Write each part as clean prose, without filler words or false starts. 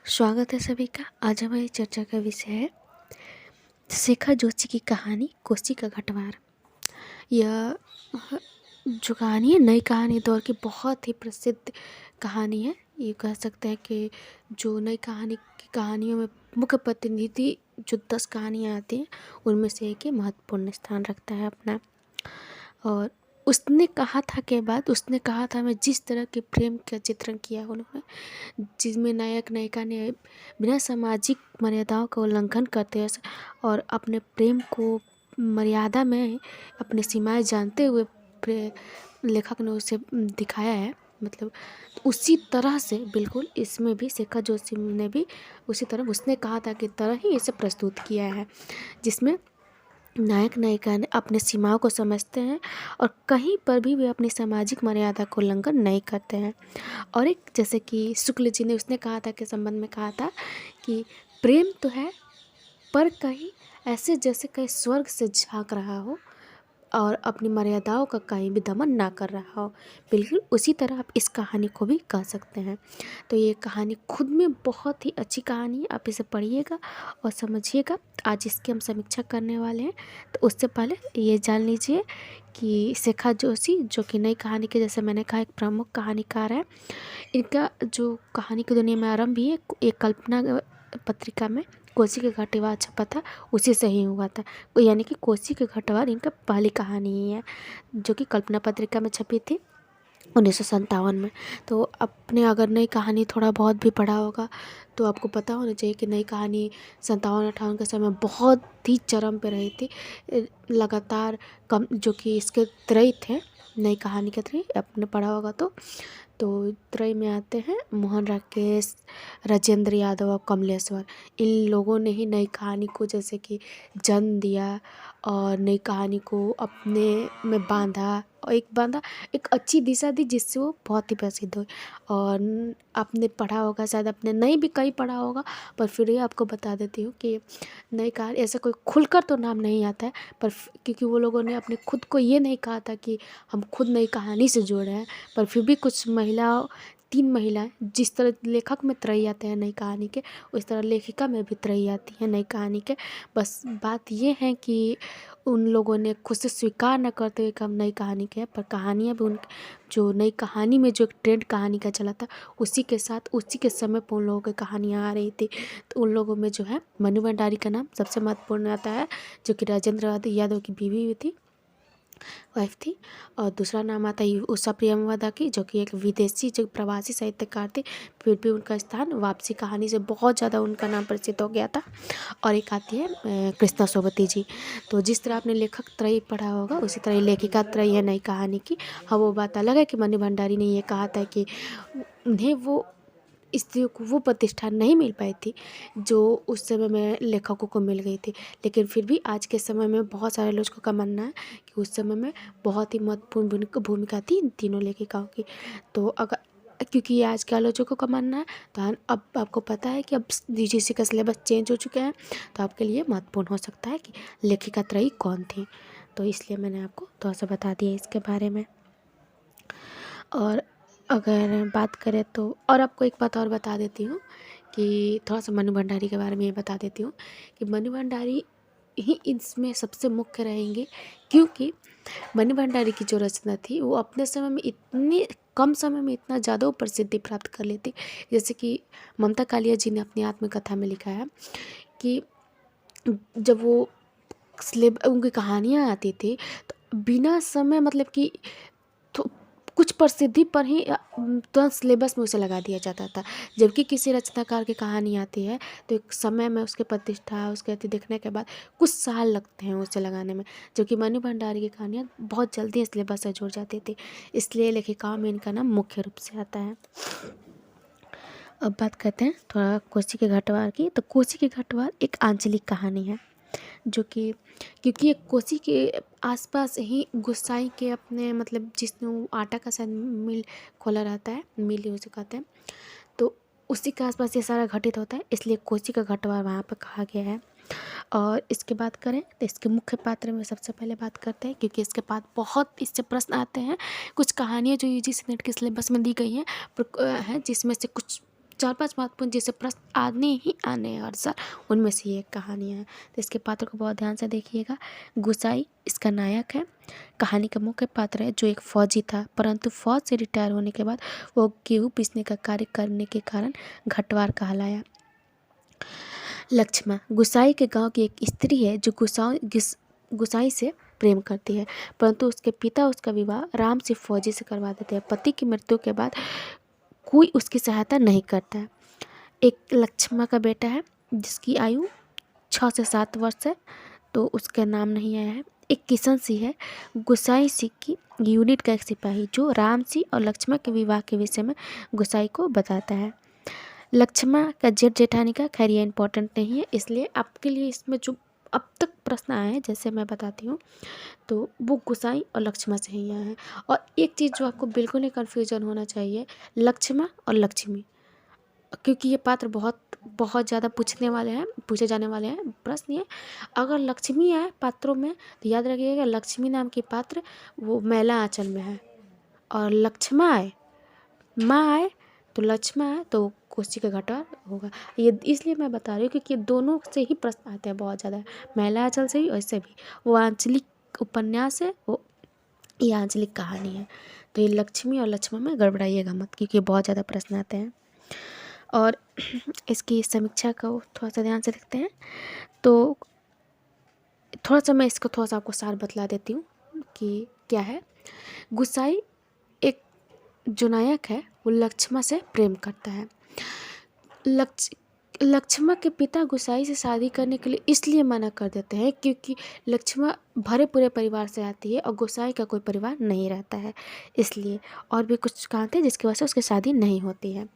स्वागत है सभी का। आज हमारी चर्चा का विषय है शिखा जोशी की कहानी कोसी का घटवार। यह जो कहानी है नई कहानी दौर की बहुत ही प्रसिद्ध कहानी है। ये कह सकते हैं कि जो नई कहानी की कहानियों में मुख्य प्रतिनिधि जो 10 कहानियाँ आती हैं उनमें से एक ही महत्वपूर्ण स्थान रखता है अपना। और उसने कहा था के बाद उसने कहा था मैं जिस तरह के प्रेम का चित्रण किया उन्होंने, जिसमें नायक नायिका ने बिना सामाजिक मर्यादाओं का उल्लंघन करते हुए और अपने प्रेम को मर्यादा में अपनी सीमाएं जानते हुए लेखक ने उसे दिखाया है। मतलब उसी तरह से बिल्कुल इसमें भी शिखा जोशी ने भी उसी तरह उसने कहा था कि तरह ही इसे प्रस्तुत किया है, जिसमें नायक नायिका ने अपने सीमाओं को समझते हैं और कहीं पर भी वे अपनी सामाजिक मर्यादा को उल्लंघन नहीं करते हैं। और एक जैसे कि शुक्ल जी ने उसने कहा था के संबंध में कहा था कि प्रेम तो है पर कहीं ऐसे जैसे कहीं स्वर्ग से झांक रहा हो और अपनी मर्यादाओं का कहीं भी दमन ना कर रहा हो। बिल्कुल उसी तरह आप इस कहानी को भी कह सकते हैं। तो ये कहानी खुद में बहुत ही अच्छी कहानी है, आप इसे पढ़िएगा और समझिएगा। आज इसकी हम समीक्षा करने वाले हैं, तो उससे पहले ये जान लीजिए कि शिखा जोशी जो कि नई कहानी के जैसे मैंने कहा एक प्रमुख कहानीकार है। इनका जो कहानी की दुनिया में आरंभ भी है एक कल्पना पत्रिका में कोसी के घाटीवार छपा था, उसी से ही हुआ था। यानी कि कोसी के घाटीवार इनका पहली कहानी ही है जो कि कल्पना पत्रिका में छपी थी 1957 में। तो आपने अगर नई कहानी थोड़ा बहुत भी पढ़ा होगा तो आपको पता होना चाहिए कि नई कहानी 57-58 के समय बहुत ही चरम पे रही थी। लगातार कम जो कि इसके त्रयी थे, नई कहानी के त्रयी आपने पढ़ा होगा तो त्रय में आते हैं मोहन राकेश, राजेंद्र यादव और कमलेश्वर। इन लोगों ने ही नई कहानी को जैसे कि जन्म दिया और नई कहानी को अपने में बांधा और एक अच्छी दिशा दी जिससे वो बहुत ही प्रसिद्ध हुई। और आपने पढ़ा होगा शायद, आपने नहीं भी कहीं पढ़ा होगा, पर फिर ये आपको बता देती हूँ कि नई कहानी ऐसा कोई खुलकर तो नाम नहीं आता है, पर क्योंकि वो लोगों ने अपने खुद को ये नहीं कहा था कि हम खुद नई कहानी से जुड़ रहे हैं, पर फिर भी कुछ महिला 3 महिलाएं जिस तरह लेखक में त्रयी आते हैं नई कहानी के, उस तरह लेखिका में भी त्रयी आती है नई कहानी के। बस बात ये है कि उन लोगों ने खुद से स्वीकार न करते हुए कि हम नई कहानी के हैं, पर कहानियाँ भी उन जो नई कहानी में जो एक ट्रेंड कहानी का चला था उसी के साथ उसी के समय पर उन लोगों की कहानियाँ आ रही थी। तो उन लोगों में जो है मनु भंडारी का नाम सबसे महत्वपूर्ण आता है, जो कि राजेंद्र यादव की बीवी भी थी, वाइफ थी। और दूसरा नाम आता है उषा प्रियमवदा की, जो कि एक विदेशी जो प्रवासी साहित्यकार थे, फिर भी उनका स्थान वापसी कहानी से बहुत ज़्यादा उनका नाम प्रसिद्ध हो गया था। और एक आती है कृष्णा सोबती जी। तो जिस तरह आपने लेखक त्रयी पढ़ा होगा उसी तरह लेखिका त्रयी है नई कहानी की। हाँ, वो बात अलग है कि मनु भंडारी ने ये कहा था कि उन्हें वो स्त्रियों को वो प्रतिष्ठा नहीं मिल पाई थी जो उस समय में लेखकों को मिल गई थी। लेकिन फिर भी आज के समय में बहुत सारे लोगों का मानना है कि उस समय में बहुत ही महत्वपूर्ण भूमिका थी इन तीनों लेखिकाओं की। तो अगर क्योंकि ये आज के आलोचकों का मानना है, तो अब आपको पता है कि अब यूजीसी का सिलेबस चेंज हो चुके हैं, तो आपके लिए महत्वपूर्ण हो सकता है कि लेखिका त्रयी कौन थी। तो इसलिए मैंने आपको थोड़ा सा बता दिया इसके बारे में। और अगर बात करें तो और आपको एक बात और बता देती हूँ कि थोड़ा सा मनु भंडारी के बारे में ये बता देती हूँ कि मनु भंडारी ही इसमें सबसे मुख्य रहेंगे, क्योंकि मनु भंडारी की जो रचना थी वो अपने समय में इतने कम समय में इतना ज़्यादा वो प्रसिद्धि प्राप्त कर लेती। जैसे कि ममता कालिया जी ने अपनी आत्मकथा में लिखा है कि जब वो उनकी कहानियाँ आती थी तो बिना समय मतलब कि कुछ प्रसिद्धि पर ही तुरंत सिलेबस में उसे लगा दिया जाता था। जबकि किसी रचनाकार की कहानी आती है तो एक समय में उसकी प्रतिष्ठा उसके अति देखने के बाद कुछ साल लगते हैं उसे लगाने में, जबकि मनु भंडारी की कहानियाँ बहुत जल्दी सिलेबस से जुड़ जाती थी। इसलिए लेखिकाओं में इनका नाम मुख्य रूप से आता है। अब बात करते हैं थोड़ा कोसी के घाटवार की। तो कोसी के घाटवार एक आंचलिक कहानी है जो कि क्योंकि एक कोसी के आसपास ही गुसाई के अपने मतलब जिसने वो आटा का शायद मिल खोला रहता है, मिल ही उसे कहते हैं, तो उसी के आसपास ये सारा घटित होता है, इसलिए कोसी का घटवार वहाँ पर कहा गया है। और इसके बात करें तो इसके मुख्य पात्र में सबसे पहले बात करते हैं, क्योंकि इसके बाद बहुत इससे प्रश्न आते हैं। कुछ कहानियाँ जो यूजीसी नेट के सिलेबस में दी गई हैं जिसमें से कुछ 4-5 महत्वपूर्ण जैसे प्रश्न आने ही आने हैं हर साल, उनमें से ये एक कहानी है। तो इसके पात्र को बहुत ध्यान से देखिएगा। गुसाई इसका नायक है, कहानी का मुख्य पात्र है जो एक फौजी था, परंतु फौज से रिटायर होने के बाद वो गेहूँ पीसने का कार्य करने के कारण घटवार कहलाया। लक्ष्मा गुसाई के गांव की एक स्त्री है जो गुसाई से प्रेम करती है, परंतु उसके पिता उसका विवाह राम से फौजी से करवा देते हैं। पति की मृत्यु के बाद कोई उसकी सहायता नहीं करता है। एक लक्ष्मा का बेटा है जिसकी आयु 6 से 7 वर्ष है, तो उसका नाम नहीं आया है। एक किशन सिंह है, गुसाई सिंह की यूनिट का एक सिपाही जो राम सिंह और लक्ष्मा के विवाह के विषय में गुसाई को बताता है। लक्ष्मा का जेठ जेठानी का, खैर ये इम्पोर्टेंट नहीं है, इसलिए आपके लिए इसमें जो अब तक प्रश्न आए हैं जैसे मैं बताती हूँ तो वो गुसाई और लक्ष्मा से ही आए हैं। और एक चीज़ जो आपको बिल्कुल नहीं कन्फ्यूजन होना चाहिए, लक्ष्मा और लक्ष्मी, क्योंकि ये पात्र बहुत ज़्यादा पूछे जाने वाले हैं प्रश्न ये। अगर लक्ष्मी आए पात्रों में तो याद रखिएगा लक्ष्मी नाम की पात्र वो मैला आंचल में है, और लक्ष्मा आए माँ आए तो लक्ष्मा आए तो कोसी का घटवार होगा। ये इसलिए मैं बता रही हूँ क्योंकि दोनों से ही प्रश्न आते हैं बहुत ज़्यादा, मैला आंचल से ही और इससे भी। वो आंचलिक उपन्यास है, वो ये आंचलिक कहानी है। तो ये लक्ष्मी और लक्ष्मा में गड़बड़ाइएगा मत, क्योंकि बहुत ज़्यादा प्रश्न आते हैं। और इसकी समीक्षा को थोड़ा सा ध्यान से देखते हैं तो थोड़ा सा मैं इसको थोड़ा सा आपको सार बतला देती हूँ कि क्या है। गुसाई एक जो नायक है वो लक्ष्मा से प्रेम करता है। लक्ष्मा के पिता गुसाई से शादी करने के लिए इसलिए मना कर देते हैं क्योंकि लक्ष्मा भरे पूरे परिवार से आती है और गुसाई का कोई परिवार नहीं रहता है, इसलिए और भी कुछ कारण थे जिसकी वजह से उसकी शादी नहीं होती है।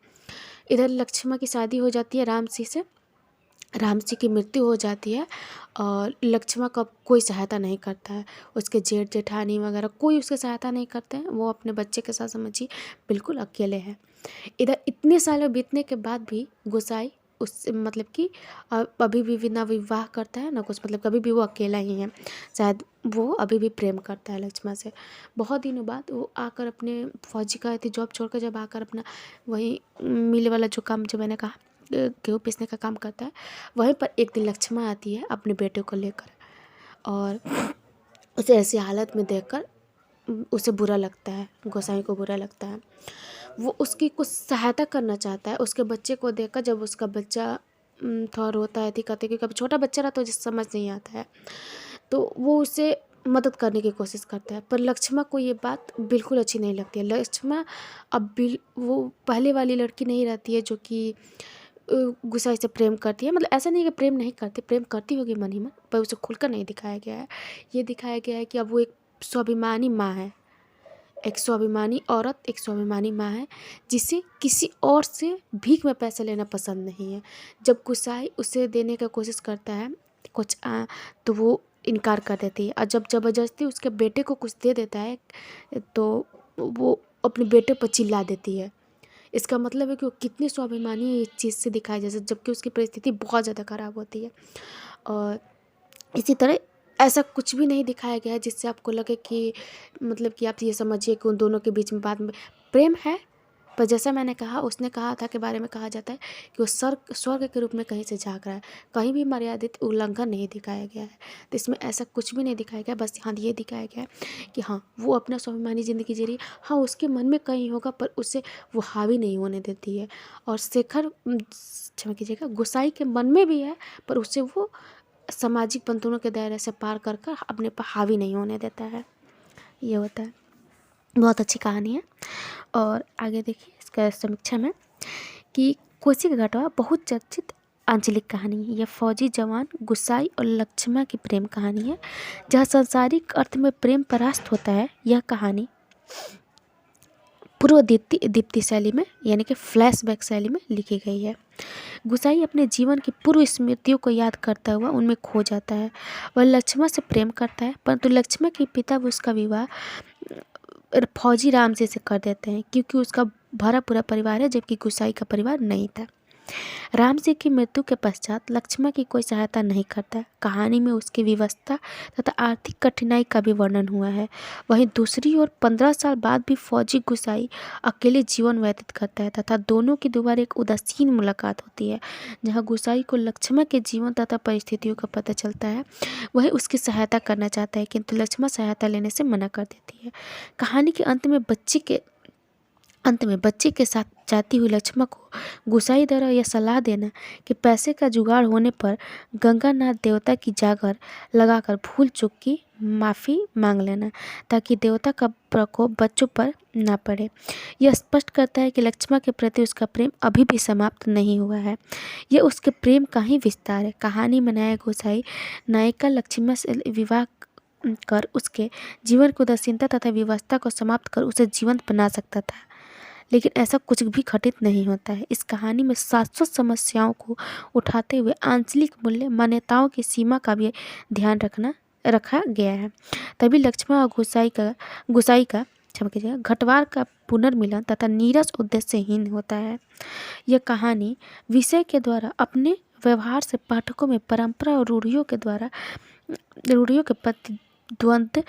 इधर लक्ष्मा की शादी हो जाती है राम सिंह से, राम सिंह की मृत्यु हो जाती है और लक्ष्मा का कोई सहायता नहीं करता है, उसके जेठ जेठानी वगैरह कोई उसकी सहायता नहीं करते हैं, वो अपने बच्चे के साथ समझिए बिल्कुल अकेले हैं। इधर इतने सालों बीतने के बाद भी गुसाई उस मतलब कि अभी भी ना विवाह करता है ना कुछ, मतलब कभी भी वो अकेला ही है, शायद वो अभी भी प्रेम करता है लक्ष्मा से। बहुत दिनों बाद वो आकर अपने फौजी का थी जॉब छोड़कर जब आकर अपना वही मिल वाला जो काम जो मैंने कहा गेहूँ पीसने का काम करता है, वहीं पर एक दिन लक्ष्मा आती है अपने बेटे को लेकर और उसे ऐसी हालत में देखकर उसे बुरा लगता है, गोसाई को बुरा लगता है। वो उसकी कुछ सहायता करना चाहता है उसके बच्चे को देखकर, जब उसका बच्चा थोड़ा रोता है करते, क्योंकि कभी छोटा बच्चा रहा तो जिस समझ नहीं आता है, तो वो उसे मदद करने की कोशिश करता है। पर लक्ष्मा को ये बात बिल्कुल अच्छी नहीं लगती है। लक्ष्मा अब वो पहले वाली लड़की नहीं रहती है जो कि गुसाई से प्रेम करती है, मतलब ऐसा नहीं कि प्रेम नहीं करती, प्रेम करती होगी मन ही मन, पर उसे खुलकर नहीं दिखाया गया है। ये दिखाया गया है कि अब वो एक स्वाभिमानी माँ है, एक स्वाभिमानी औरत, एक स्वाभिमानी माँ है जिसे किसी और से भीख में पैसे लेना पसंद नहीं है। जब गुसाई उसे देने का कोशिश करता है कुछ तो वो इनकार कर देती है, और जब ज़बरदस्ती उसके बेटे को कुछ दे देता है तो वो अपने बेटे पर चिल्ला देती है। इसका मतलब है कि वो कितनी स्वाभिमानी है इस चीज़ से दिखाया जैसे, जबकि उसकी परिस्थिति बहुत ज़्यादा ख़राब होती है। और इसी तरह ऐसा कुछ भी नहीं दिखाया गया है जिससे आपको लगे कि मतलब कि आप ये समझिए कि उन दोनों के बीच में बाद में प्रेम है। पर जैसा मैंने कहा, उसने कहा था के बारे में कहा जाता है कि वो स्वर्ग के रूप में कहीं से झाँक रहा है, कहीं भी मर्यादित उल्लंघन नहीं दिखाया गया है। तो इसमें ऐसा कुछ भी नहीं दिखाया गया, बस हाँ ये दिखाया गया है कि हाँ वो अपना स्वाभिमानी ज़िंदगी जी रही है। हाँ उसके मन में कहीं होगा पर उसे वो हावी नहीं होने देती है, और शेखर क्षमा कीजिएगा गुसाई के मन में भी है पर उसे वो सामाजिक बंधनों के दायरे से पार कर कर अपने पर हावी नहीं होने देता है। ये होता है, बहुत अच्छी कहानी है। और आगे देखिए इसका समीक्षा में कि कोसी का घटवा बहुत चर्चित आंचलिक कहानी है। यह फौजी जवान गुसाई और लक्ष्मा की प्रेम कहानी है जहाँ सांसारिक अर्थ में प्रेम परास्त होता है। यह कहानी पूर्व दीप्ति शैली में यानी कि फ्लैशबैक शैली में लिखी गई है। गुसाई अपने जीवन की पूर्व स्मृतियों को याद करता हुआ उनमें खो जाता है। वह लक्ष्मा से प्रेम करता है, परंतु लक्ष्मा के पिता उसका विवाह फौजी राम से कर देते हैं क्योंकि उसका भरा पूरा परिवार है जबकि गुसाई का परिवार नहीं था। राम जी की मृत्यु के पश्चात लक्ष्मण की कोई सहायता नहीं करता है। कहानी में उसकी विवशता तथा आर्थिक कठिनाई का भी वर्णन हुआ है। वहीं दूसरी ओर 15 साल बाद भी फौजी गुसाई अकेले जीवन व्यतीत करता है तथा दोनों की दोबारा एक उदासीन मुलाकात होती है, जहाँ गुसाई को लक्ष्मण के जीवन तथा परिस्थितियों का पता चलता है। वह उसकी सहायता करना चाहता है, किंतु लक्ष्मण सहायता लेने से मना कर देती है। कहानी के अंत में बच्चे के साथ जाती हुई लक्ष्मण को गुसाई द्वारा यह सलाह देना कि पैसे का जुगाड़ होने पर गंगानाथ देवता की जागर लगाकर भूल चूक की माफ़ी मांग लेना, ताकि देवता का प्रकोप बच्चों पर ना पड़े। यह स्पष्ट करता है कि लक्ष्मण के प्रति उसका प्रेम अभी भी समाप्त नहीं हुआ है। यह उसके प्रेम का ही विस्तार है। कहानी में नायक गुसाई नायिका लक्ष्मण से विवाह कर उसके जीवन की उदासीनता तथा विवशता को समाप्त कर उसे जीवंत बना सकता था, लेकिन ऐसा कुछ भी घटित नहीं होता है। इस कहानी में शाश्वत समस्याओं को उठाते हुए आंचलिक मूल्य मान्यताओं की सीमा का भी ध्यान रखा गया है। तभी लक्ष्मण और गुसाई का क्षमा कीजिएगा घटवार का पुनर्मिलन तथा नीरस उद्देश्यहीन होता है। यह कहानी विषय के द्वारा अपने व्यवहार से पाठकों में परंपरा और रूढ़ियों के प्रति द्वंद्व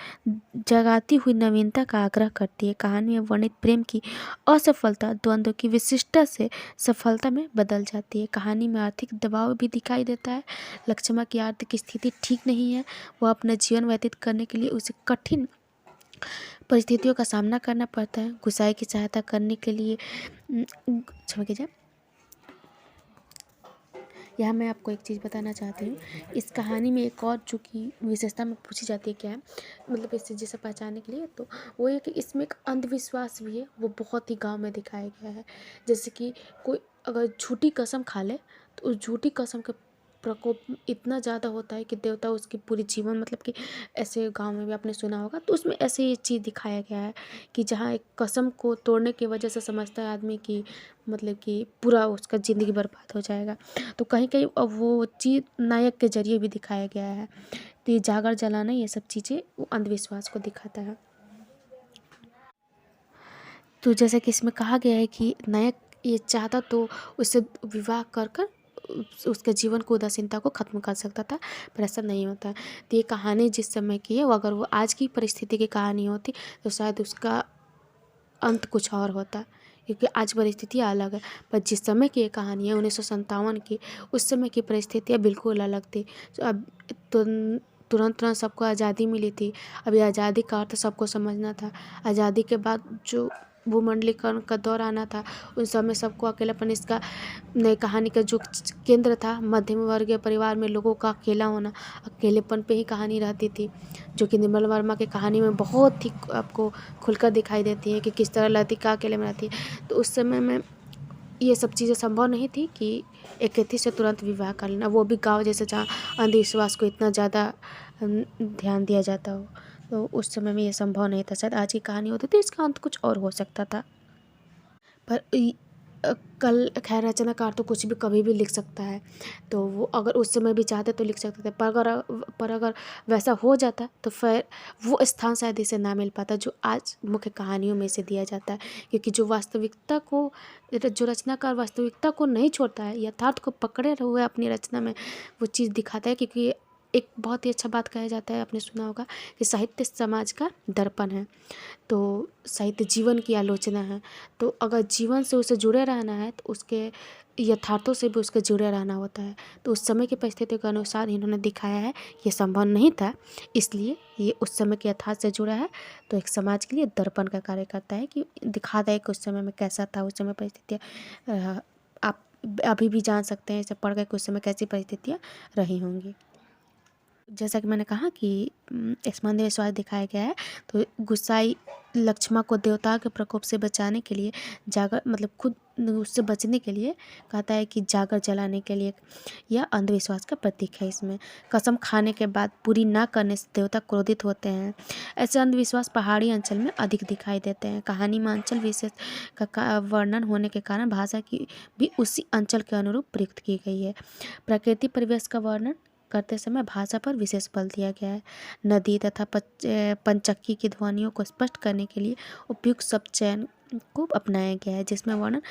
जगाती हुई नवीनता का आग्रह करती है। कहानी में वर्णित प्रेम की असफलता द्वंद्व की विशिष्टता से सफलता में बदल जाती है। कहानी में आर्थिक दबाव भी दिखाई देता है। लक्ष्मण की आर्थिक स्थिति ठीक नहीं है। वह अपना जीवन व्यतीत करने के लिए उसे कठिन परिस्थितियों का सामना करना पड़ता है। गुसाई की सहायता करने के लिए क्षमा कीजिए, यहाँ मैं आपको एक चीज़ बताना चाहती हूँ। इस कहानी में एक और जो कि विशेषता में पूछी जाती है क्या है, मतलब इस चीज़ से पहचानने के लिए, तो वो ये कि इसमें एक अंधविश्वास भी है, वो बहुत ही गांव में दिखाया गया है। जैसे कि कोई अगर झूठी कसम खा ले तो उस झूठी कसम के प्रकोप इतना ज़्यादा होता है कि देवता उसकी पूरी जीवन, मतलब कि ऐसे गांव में भी आपने सुना होगा, तो उसमें ऐसे ही चीज़ दिखाया गया है कि जहाँ एक कसम को तोड़ने की वजह से समझता है आदमी कि मतलब कि पूरा उसका ज़िंदगी बर्बाद हो जाएगा। तो कहीं कहीं अब वो चीज़ नायक के जरिए भी दिखाया गया है। तो ये जागर जलाना, ये सब चीज़ें वो अंधविश्वास को दिखाता है। तो जैसा कि इसमें कहा गया है कि नायक ये चाहता तो उससे विवाह कर कर उसके जीवन को उदासीनता को ख़त्म कर सकता था, पर ऐसा नहीं होता है। तो ये कहानी जिस समय की है, वो अगर वो आज की परिस्थिति की कहानी होती तो शायद उसका अंत कुछ और होता, क्योंकि आज परिस्थितियाँ अलग है। पर जिस समय की ये कहानी है 1957 की, उस समय की परिस्थितियाँ बिल्कुल अलग थी। तो अब तुरंत सबको आज़ादी मिली थी। अभी आज़ादी का अर्थ सबको समझना था। आज़ादी के बाद जो भूमंडलीकरण का दौर आना था, उस समय सबको अकेलापन, इसका नई कहानी का जो केंद्र था मध्यम वर्गीय परिवार में लोगों का अकेला होना, अकेलेपन पे ही कहानी रहती थी, जो कि निर्मल वर्मा की कहानी में बहुत ही आपको खुलकर दिखाई देती है कि किस तरह लतिका अकेले में रहती है। तो उस समय में ये सब चीज़ें संभव नहीं थी कि एक व्यक्ति से तुरंत विवाह कर लेना, वो भी गाँव जैसे जहाँ अंधविश्वास को इतना ज़्यादा ध्यान दिया जाता हो। तो उस समय में ये संभव नहीं था। शायद आज की कहानी होती तो इसका अंत कुछ और हो सकता था। पर कल खैर रचनाकार तो कुछ भी कभी भी लिख सकता है, तो वो अगर उस समय भी चाहते तो लिख सकते थे। पर अगर वैसा हो जाता तो फिर वो स्थान शायद इसे ना मिल पाता जो आज मुख्य कहानियों में से दिया जाता है। क्योंकि जो रचनाकार वास्तविकता को नहीं छोड़ता है, यथार्थ को पकड़े हुए अपनी रचना में वो चीज़ दिखाता है। क्योंकि एक बहुत ही अच्छा बात कहा जाता है, आपने सुना होगा कि साहित्य समाज का दर्पण है। तो साहित्य जीवन की आलोचना है। तो अगर जीवन से उसे जुड़े रहना है तो उसके यथार्थों से भी उसके जुड़े रहना होता है। तो उस समय की परिस्थितियों के अनुसार इन्होंने दिखाया है, ये संभव नहीं था, इसलिए ये उस समय के यथार्थ से जुड़ा है। तो एक समाज के लिए दर्पण का कार्य करता है कि दिखाता है कि उस समय में कैसा था, उस समय परिस्थितियाँ आप अभी भी जान सकते हैं इसे पढ़ कर कि उस समय कैसी परिस्थितियाँ रही होंगी। जैसा कि मैंने कहा कि इसमें अंधविश्वास दिखाया गया है। तो गुस्साई लक्ष्मण को देवता के प्रकोप से बचाने के लिए जागर, मतलब खुद उससे बचने के लिए कहता है कि जागर जलाने के लिए, यह अंधविश्वास का प्रतीक है। इसमें कसम खाने के बाद पूरी ना करने से देवता क्रोधित होते हैं। ऐसे अंधविश्वास पहाड़ी अंचल में अधिक दिखाई देते हैं। कहानी में अंचल विशेष का वर्णन होने के कारण भाषा की भी उसी अंचल के अनुरूप प्रयुक्त की गई है। प्रकृति परिवेश का वर्णन करते समय भाषा पर विशेष बल दिया गया है। नदी तथा पंचक्की की ध्वनियों को स्पष्ट करने के लिए उपयुक्त शब्द चयन को अपनाया गया है, जिसमें वर्णन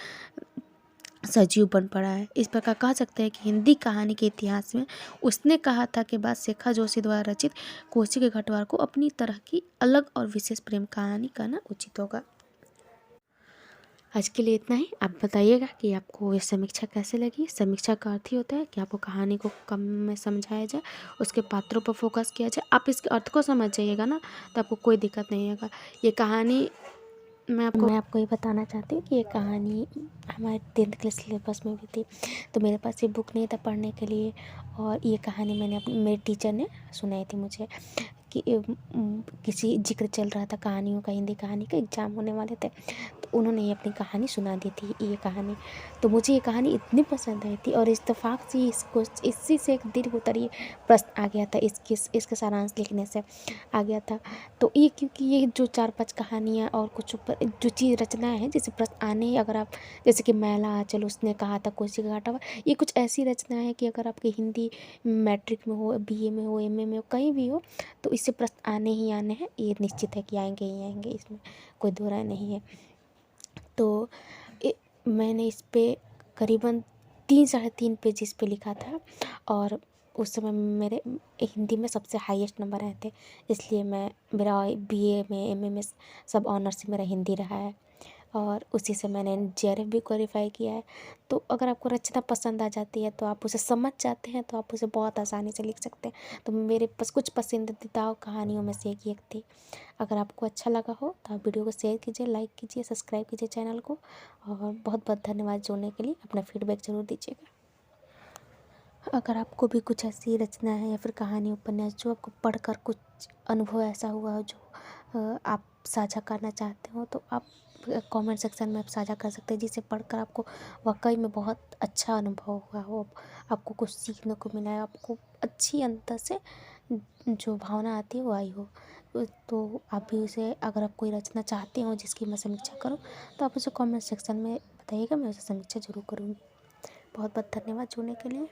सजीव बन पड़ा है। इस प्रकार कह सकते हैं कि हिंदी कहानी के इतिहास में उसने कहा था कि बाद शेखा जोशी द्वारा रचित कोसी के घटवार को अपनी तरह की अलग और विशेष प्रेम कहानी कहना उचित होगा। आज के लिए इतना ही। आप बताइएगा कि आपको ये समीक्षा कैसे लगी। समीक्षा का अर्थ ही होता है कि आपको कहानी को कम में समझाया जाए, उसके पात्रों पर फोकस किया जाए। आप इसके अर्थ को समझ जाइएगा ना, तो आपको कोई दिक्कत नहीं होगा। ये कहानी मैं आपको ये बताना चाहती हूँ कि ये कहानी हमारे 10th के सिलेबस में भी थी, तो मेरे पास ये बुक नहीं था पढ़ने के लिए, और ये कहानी मैंने मेरे टीचर ने सुनाई थी मुझे कि किसी जिक्र चल रहा था कहानियों का, हिंदी कहानी का एग्ज़ाम होने वाले थे, तो उन्होंने ये अपनी कहानी सुना दी थी ये कहानी। तो मुझे ये कहानी इतनी पसंद आई थी, और इत्तेफाक से इसी से एक दिन उतरी प्रश्न आ गया था, इसके सारांश लिखने से आ गया था। तो ये क्योंकि ये जो 4-5 कहानियाँ और कुछ ऊपर जो चीज़ रचनाएँ हैं, जैसे प्रश्न आने ही, अगर आप जैसे कि मैला आँचल उसने कहा था कोसी का घाटा, ये कुछ ऐसी रचना है कि अगर आपकी हिंदी मैट्रिक में हो, बीए में हो, एमए में हो, कहीं भी हो, तो इससे प्रश्न आने ही आने हैं। ये निश्चित है कि आएंगे ही आएंगे, इसमें कोई दो राय नहीं है। तो मैंने इस पे करीबन 3-3.5 पेज इस पे लिखा था, और उस समय मेरे हिंदी में सबसे हाईएस्ट नंबर आए थे, इसलिए मेरा बीए में, एमए में सब ऑनर्स से मेरा हिंदी रहा है, और उसी से मैंने जेआरएफ भी क्वालिफाई किया है। तो अगर आपको रचना पसंद आ जाती है, तो आप उसे समझ जाते हैं, तो आप उसे बहुत आसानी से लिख सकते हैं। तो मेरे पास कुछ पसंदीदा कहानियों में से एक थी। अगर आपको अच्छा लगा हो तो आप वीडियो को शेयर कीजिए, लाइक कीजिए, सब्सक्राइब कीजिए चैनल को, और बहुत बहुत धन्यवाद जुड़ने के लिए। अपना फीडबैक ज़रूर दीजिएगा। अगर आपको भी कुछ ऐसी रचना है या फिर कहानी, उपन्यास जो आपको पढ़कर कुछ अनुभव ऐसा हुआ हो जो आप साझा करना चाहते हो, तो आप कमेंट सेक्शन में आप साझा कर सकते हैं, जिसे पढ़कर आपको वाकई में बहुत अच्छा अनुभव हुआ हो, आपको कुछ सीखने को मिला है, आपको अच्छी अंदर से जो भावना आती है वो आई हो। तो आप भी उसे, अगर आप कोई रचना चाहते हो जिसकी मैं समीक्षा करूं, तो आप उसे कमेंट सेक्शन में बताइएगा, मैं उसे समीक्षा ज़रूर करूँगी। बहुत बहुत धन्यवाद जुड़ने के लिए।